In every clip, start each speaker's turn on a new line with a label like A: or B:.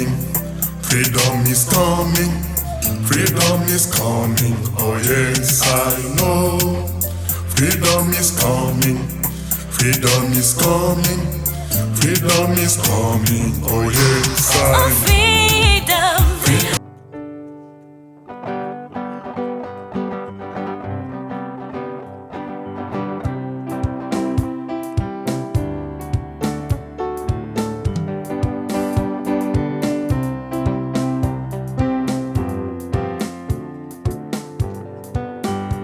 A: coming, freedom is coming, freedom is coming, oh yes I know. Freedom is coming, freedom is coming, freedom is coming, oh yes I know.
B: Freedom.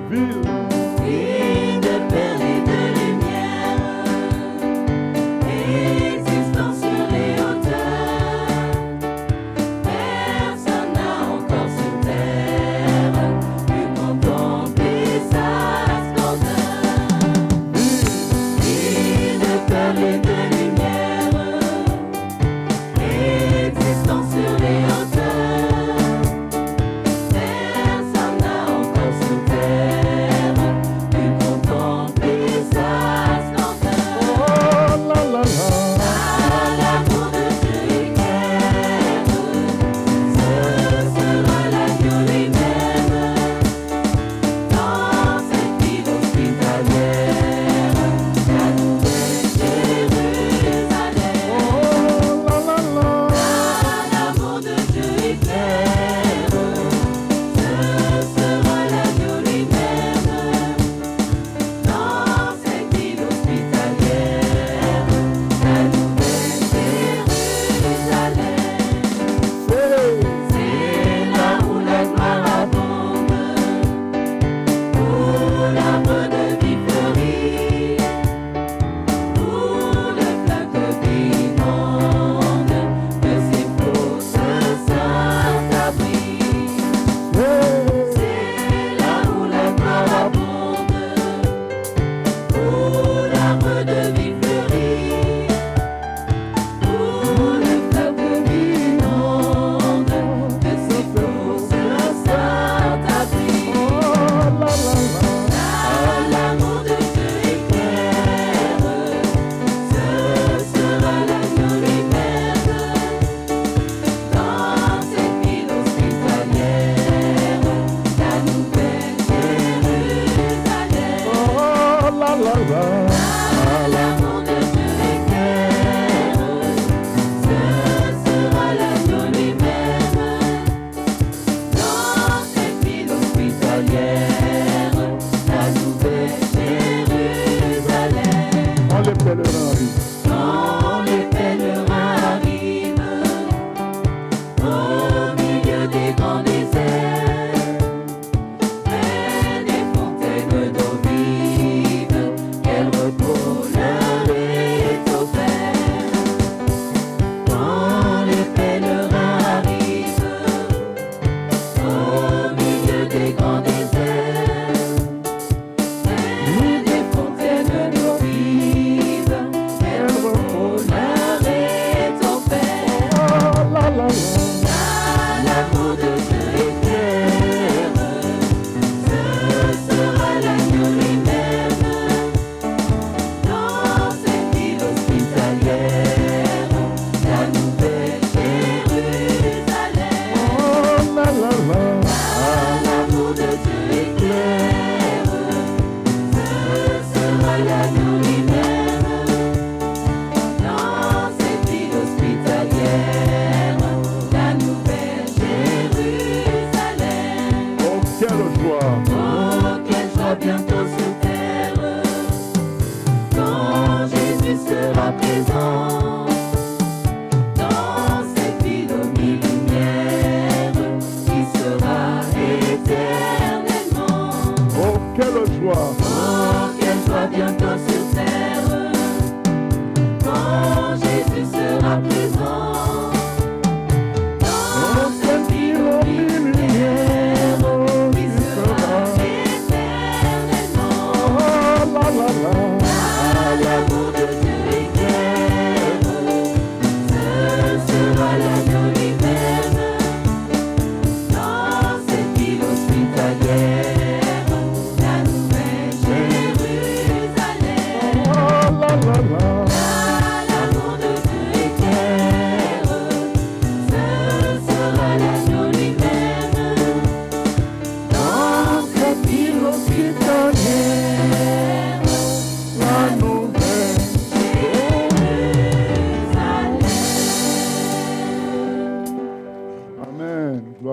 C: Ville de paix et de lumière, existant sur les hauteurs.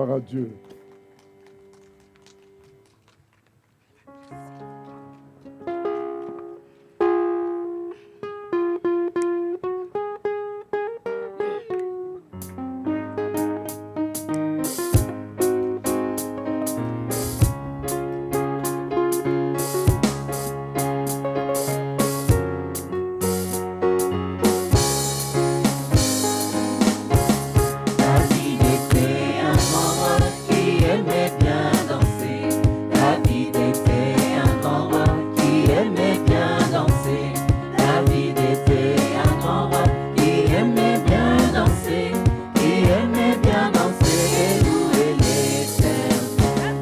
B: Gloire à Dieu.
C: David était un grand roi qui aimait bien danser. David était un grand roi qui aimait bien danser. David était un grand roi qui aimait bien danser. Qui aimait bien danser et louer l'Éternel.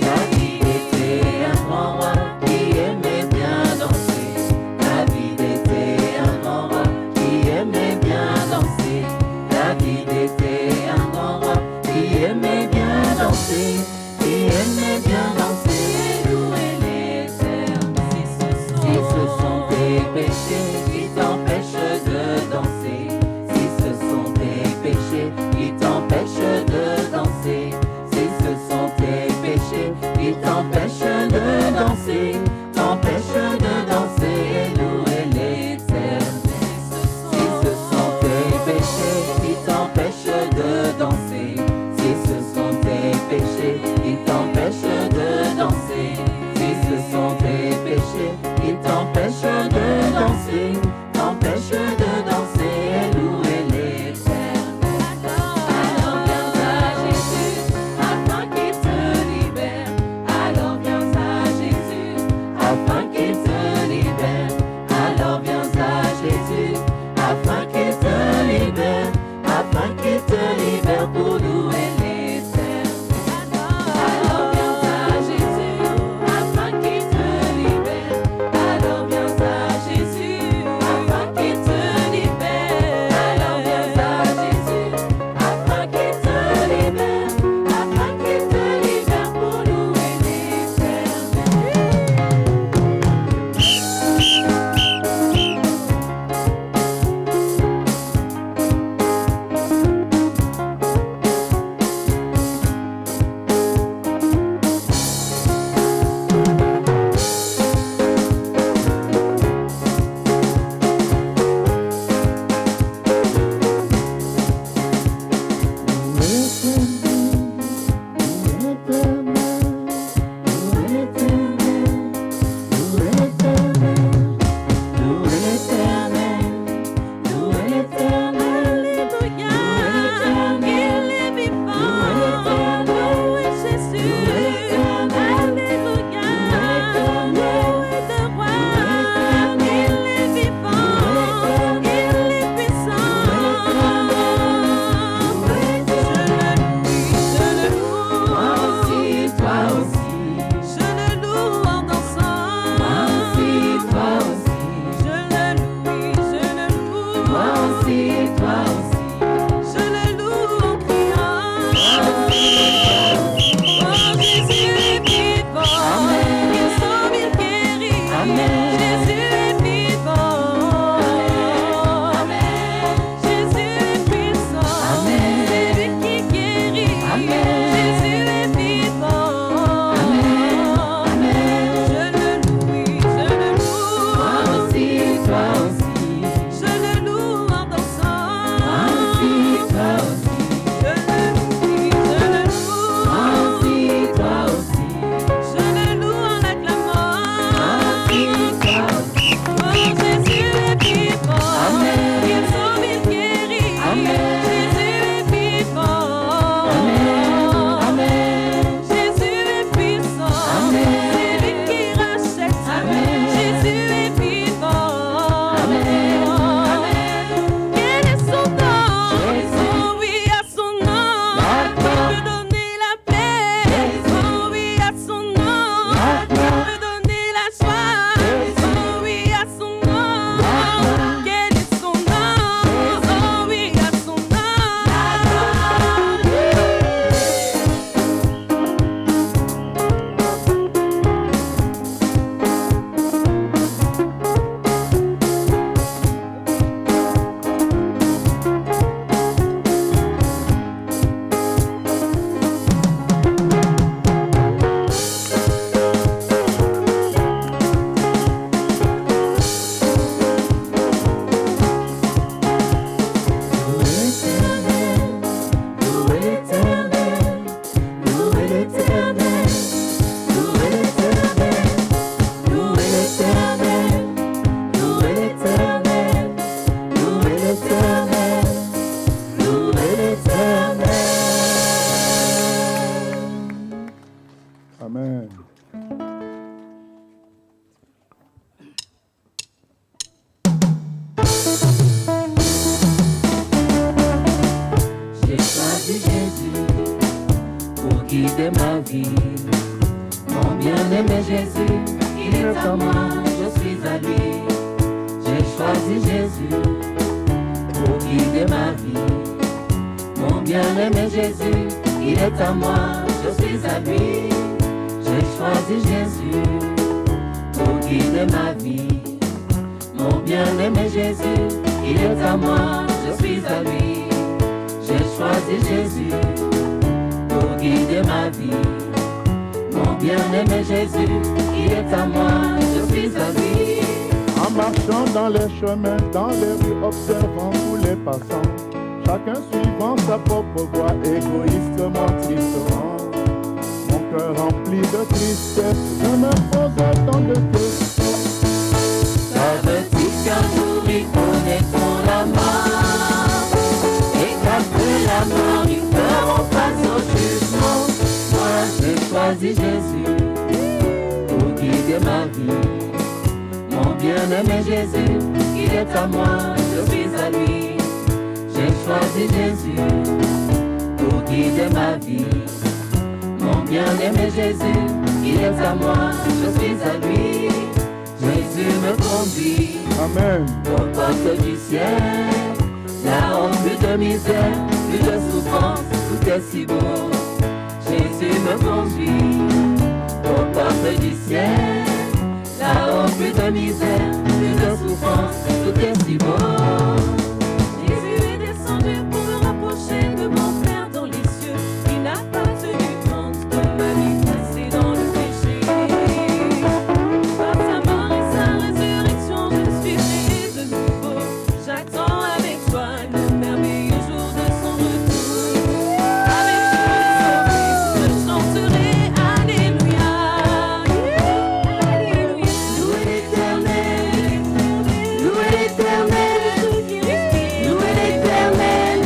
C: David était un grand roi qui aimait bien danser. David était un grand roi qui aimait bien danser. David était un grand roi qui aimait bien danser, et louer l'Éternel. Si ce sont tes péchés qui t'empêchent de danser, si ce sont tes péchés qui t'empêchent de danser, si ce sont tes péchés qui t'empêchent de danser, et louer l'Éternel. Si ce sont tes péchés qui t'empêchent de danser, si ce sont tes péchés qui t'empêchent de danser, si ce sont tes péchés qui t'empêchent de danser, et louer l'Éternel. Alors viens guider ma vie. Mon bien-aimé Jésus, il est à moi, je suis à lui. J'ai choisi Jésus pour guider ma vie. Mon bien-aimé Jésus, il est à moi, je suis à lui. J'ai choisi Jésus pour guider ma vie. Mon bien-aimé Jésus, il est à moi, je suis à lui. J'ai choisi Jésus pour guider ma vie. Mon bien-aimé Jésus, il est à moi, je suis à lui.
B: En marchant dans les chemins, dans les rues, observant tous les passants, chacun suivant sa propre voie, égoïstement, tristement. Mon cœur rempli de tristesse, je me pose autant de questions.
C: Savais-tu qu'un jour ils connaîtront la mort, et qu'après la mort ils feront face au jugement? Moi j'ai choisi Jésus pour guider ma vie. Mon bien-aimé Jésus, il est à moi, je suis à lui. J'ai choisi Jésus pour guider ma vie. Mon bien-aimé Jésus, il est à moi, je suis à lui. Jésus me conduit
B: Amen.
C: aux portes du ciel. Là-haut, plus de misère, plus de souffrance, tout est si beau. Jésus me conduit aux portes du ciel. Là-haut, plus de misère, plus de souffrance, tout est si beau.
D: Jésus est descendu pour me rapprocher de mon Père dans les cieux. Il n'a pas tenu compte de ma vie passée dans le péché. Par sa mort et sa résurrection, je suis né de nouveau. J'attends avec joie le merveilleux jour de son retour. Avec tous les sauvés, je chanterai Alléluia. Alléluia.
C: Louez l'Éternel, louez l'Éternel, louez l'Éternel,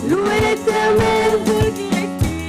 C: louez l'Éternel,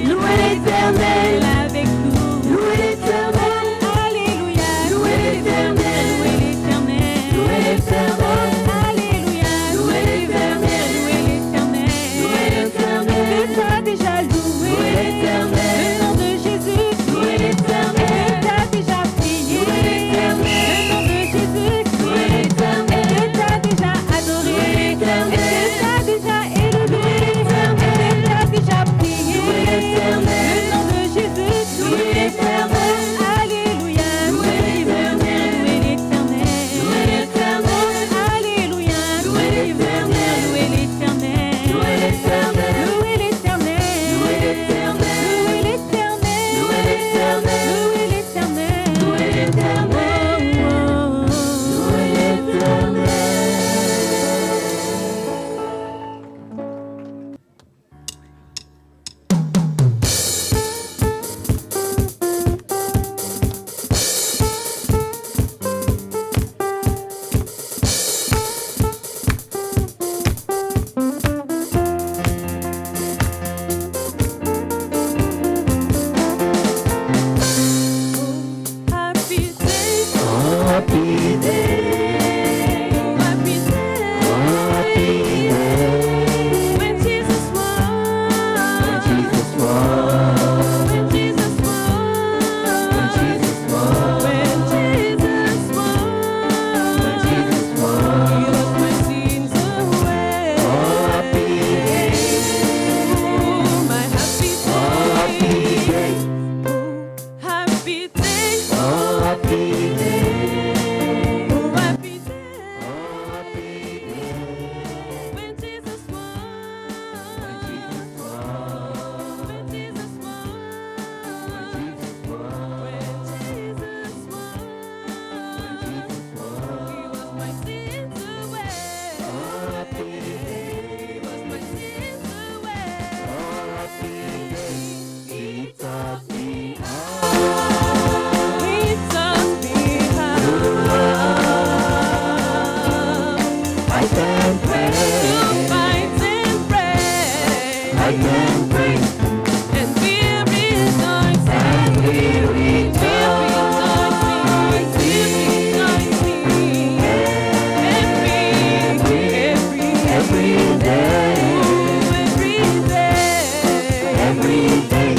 C: louez l'Éternel,
D: Avec nous.
C: louez l'Éternel,
D: Alléluia.
C: louez l'Éternel,
D: Louez l'Éternel.
C: louez l'Éternel,
D: Alléluia.
C: louez l'Éternel,
D: Louez l'Éternel.
C: louez l'Éternel,
D: Que t'as déjà loué.
C: louez l'Éternel,
D: Le nom de Jésus.
C: louez l'Éternel,
D: Que t'as déjà prié.
C: louez l'Éternel,
D: Le nom de Jésus.
C: louez l'Éternel,
D: Que t'as déjà adoré.
C: louez l'Éternel,
D: Que t'as déjà élevé. Que t'as déjà prié.
C: louez l'Éternel,
D: Le nom de Jésus.
C: louez l'Éternel,
D: Alléluia.
C: louez l'Éternel,
D: Louez l'Éternel.
C: louez l'Éternel,
D: Alléluia.
C: louez l'Éternel,
D: Louez l'Éternel.
C: louez l'Éternel,
D: Louez l'Éternel.
C: louez l'Éternel,
D: Louez l'Éternel.
C: louez l'Éternel,
D: Louez l'Éternel.
C: louez l'Éternel, louez l'Éternel.
D: Happy day.
C: Oh, happy day,
D: Happy day.
C: oh, happy day,
D: When Jesus was.
C: Jesus was,
D: When Jesus was.
C: Jesus was,
D: When Jesus was.
C: Jesus
D: He
C: was.
D: washed my sins away.
C: Oh, happy day,
D: Oh, my happy
C: oh, happy
D: day.
C: day,
D: Happy day.
C: oh, happy day,
D: Oh, happy day.
C: oh, happy day,
D: When Jesus was.
C: Jesus was,
D: When Jesus was.
C: Jesus was,
D: When Jesus was.
C: Jesus was.
D: He washed my sins away.
C: Oh, happy day,
D: He washed my sins away.
C: oh, happy day, He taught me how
D: He taught me how
C: I can
D: to
C: pray,
D: fight and pray
C: I can pray,
D: and fear rejoicing.
C: and we
D: Fear
C: rejoice,
D: rejoicing. Every
C: every day,
D: oh, every day.
C: every day,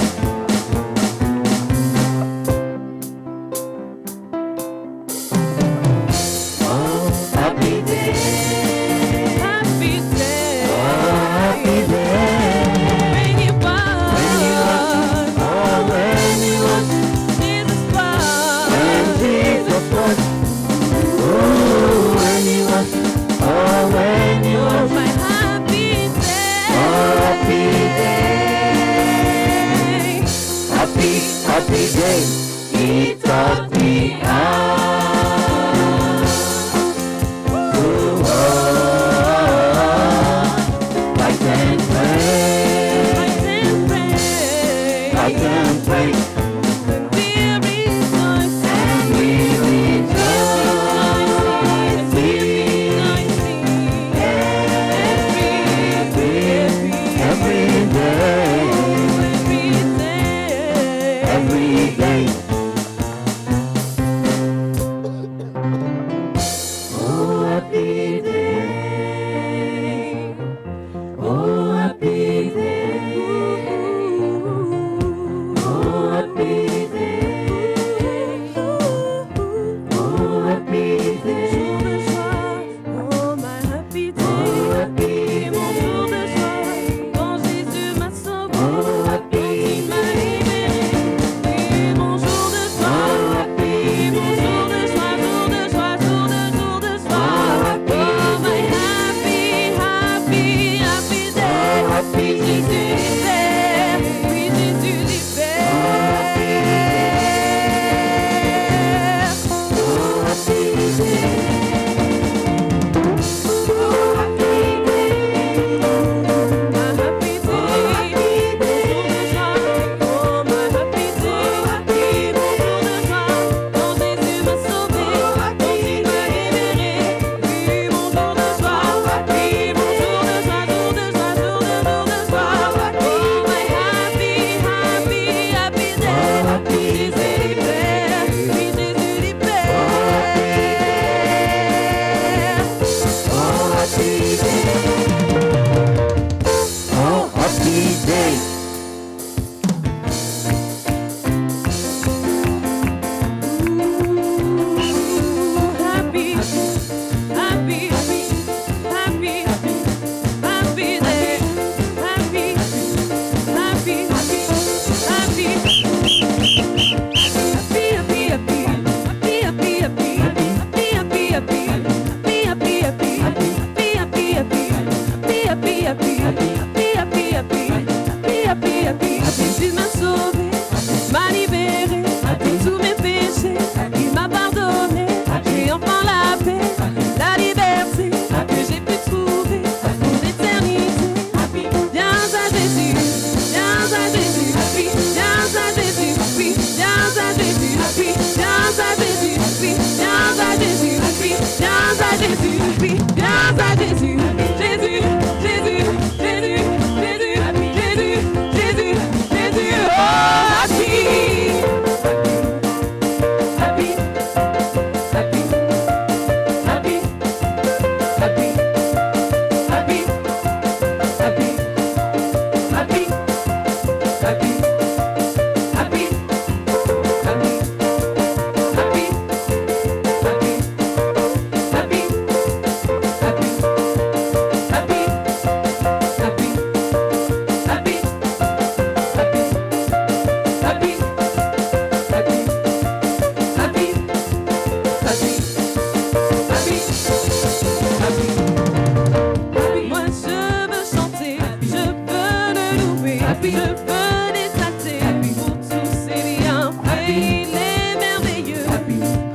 D: louer, je veux l'exalter pour tous ses bienfaits. Il est merveilleux.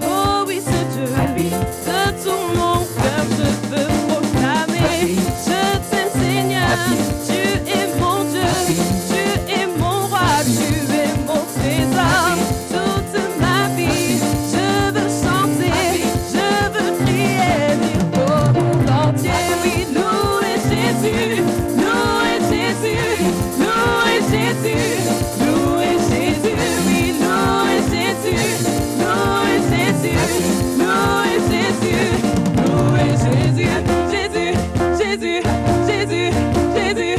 D: Oh oui, ce Dieu, de tout mon cœur, je veux proclamer. Je t'aime, Seigneur, tu es mon Dieu, tu es mon roi, tu es mon trésor. Toute ma vie, je veux chanter, je veux crier, dire au monde entier, oui, louer Jésus, louer Jésus, louer Jésus, louer Jésus, oui, louer Jésus, louer Jésus, louer Jésus, louer Jésus, Jésus, Jésus, Jésus, Jésus, Jésus,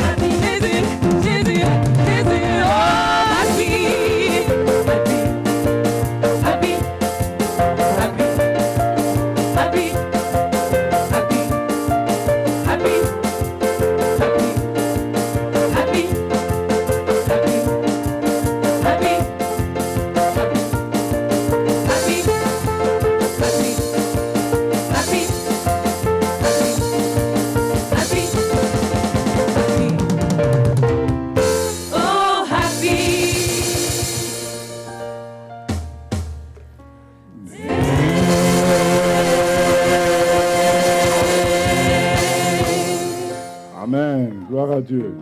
D: Jésus, Jésus, oh, happy, happy, happy, happy, happy, happy, happy, happy, oh, happy.
B: Amen. Gloire à Dieu.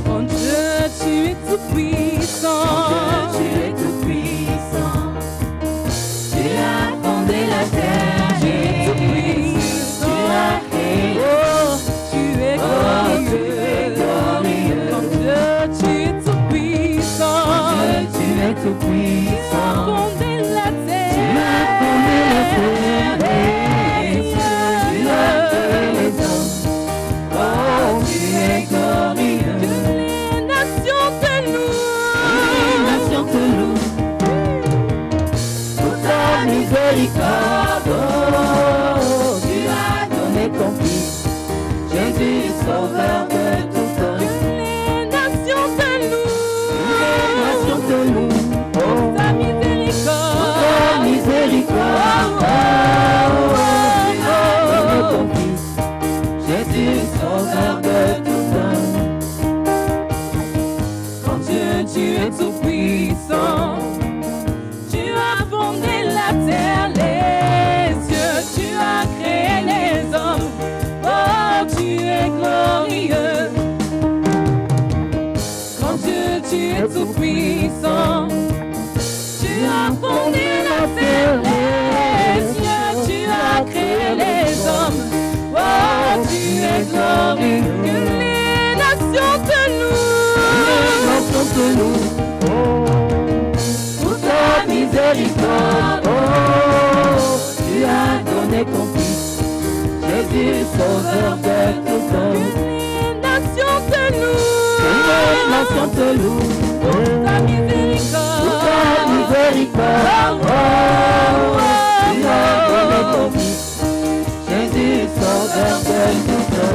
D: Mon Dieu, tu es tout puissant.
C: Tu es tout puissant. Tu as fondé la terre.
D: Tu es tout puissant.
C: Tu as créé.
D: Oh, tu es glorieux. Mon Dieu, tu es tout puissant.
C: Tu es tout
D: Tu as
C: puissant.
D: fondé la terre.
C: Tu as fondé la terre. Tu as créé les hommes. Oh, tu es glorieux.
D: Les nations te
C: Les
D: louent.
C: nations te louent. Pour ta miséricorde, oh, tu as donné ton Fils, Jésus, sauveur de tout homme.
D: Les nations te
C: Les
D: louent.
C: nations te louent.
D: Ta
C: Pour ta
D: miséricorde.
C: miséricorde, oh, tu as donné ton Fils, Jésus, sauveur de tout homme.
D: Mon Dieu, tu es tout puissant. Tu as fondé la terre, les cieux, tu as créé les hommes. Oh, tu es glorieux. Mon Dieu, tu es tout puissant. Tu as fondé la terre, les cieux, tu as créé les hommes. Oh, tu es glorieux. Que les nations te
C: Les
D: louent.
C: nations te louent. Pour ta miséricorde, oh, tu as donné ton Fils, Jésus, sauveur de tout homme.
D: Les nations te louent.
C: Les nations te louent.
D: Pour ta miséricorde.
C: Pour ta miséricorde, oh, tu as donné ton Fils, Jésus, sauveur de tout homme.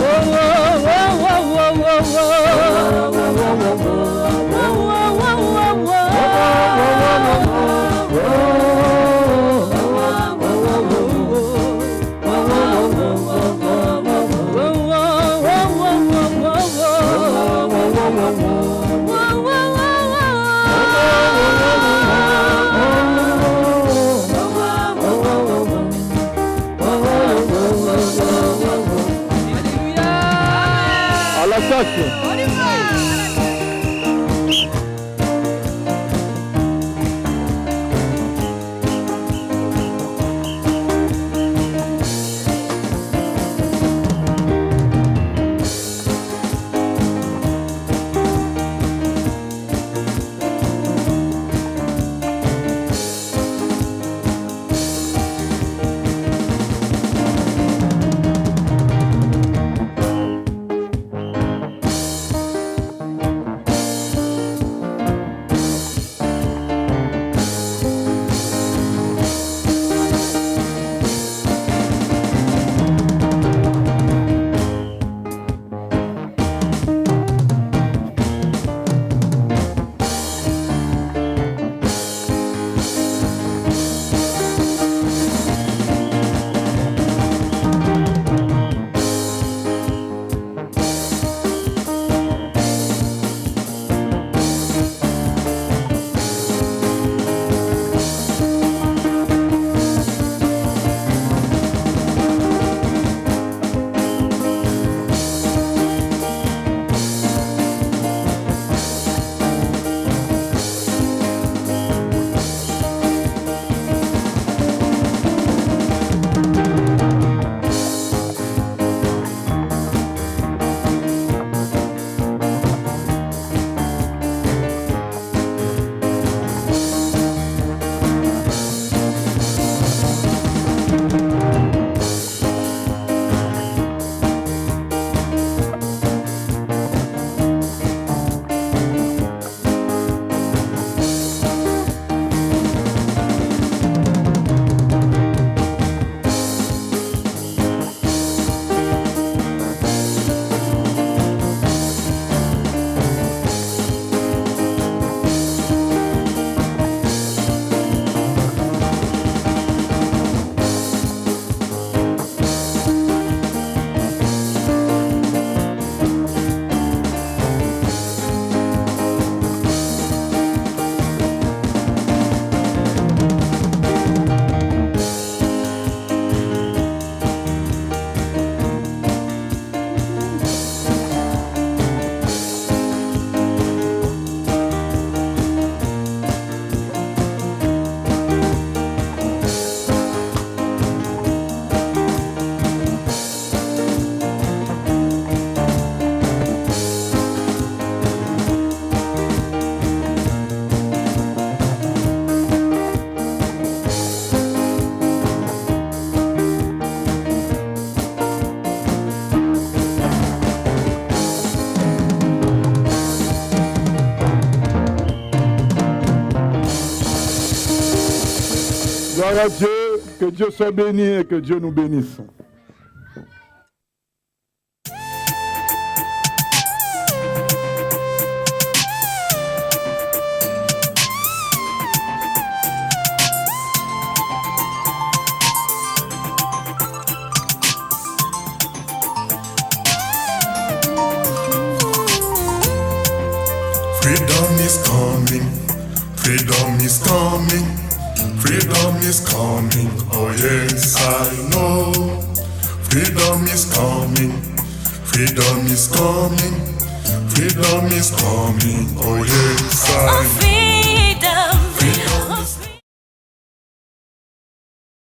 B: Gloire à Dieu, que Dieu soit béni et que Dieu nous bénisse.
A: Freedom is coming, freedom is coming, freedom is coming, oh yes I know. Freedom is coming, freedom is coming, freedom is coming, oh yes I know.